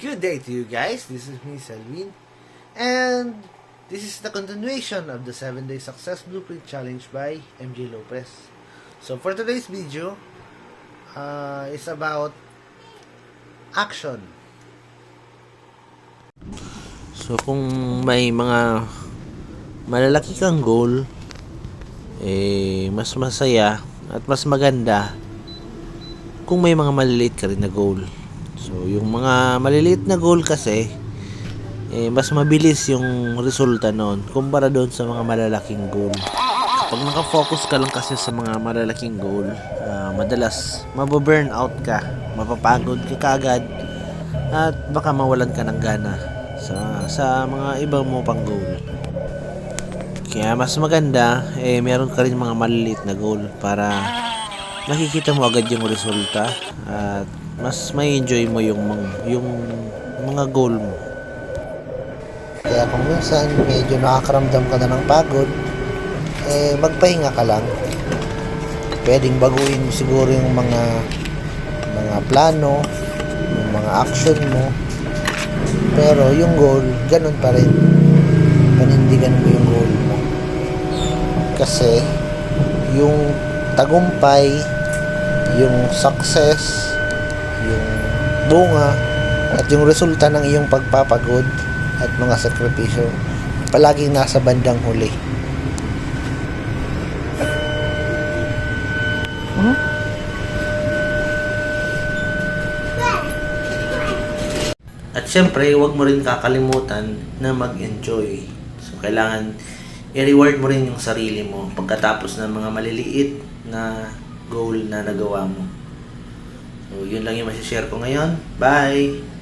Good day to you guys. This is me, Selvin. And this is the continuation of the 7-day success blueprint challenge by MJ Lopez. So for today's video, it's about action. So kung may mga malalaki kang goal, mas masaya at mas maganda kung may mga maliliit ka rin na goal. So yung mga maliliit na goal kasi mas mabilis yung resulta noon kumpara doon sa mga malalaking goal. Kapag nakafocus ka lang kasi sa mga malalaking goal, madalas mababurn out ka, mapapagod ka kagad, at baka mawalan ka ng gana sa mga ibang mo pang goal. Kaya mas maganda meron ka rin mga maliliit na goal para makikita mo agad yung resulta at mas may enjoy mo yung mga goal mo. Kaya kung minsan medyo nakakaramdam ka na ng pagod, magpahinga ka lang. Pwedeng baguhin mo siguro yung mga plano, yung mga action mo. Pero yung goal, ganun pa rin. Panindigan mo yung goal mo. Kasi yung tagumpay, yung success, yung bunga, at yung resulta ng iyong pagpapagod at mga sakripisyo palaging nasa bandang huli. At syempre, huwag mo rin kakalimutan na mag-enjoy. So kailangan i-reward mo rin yung sarili mo pagkatapos ng mga maliliit na goal na nagawa mo. So yun lang yung masishare ko ngayon. Bye!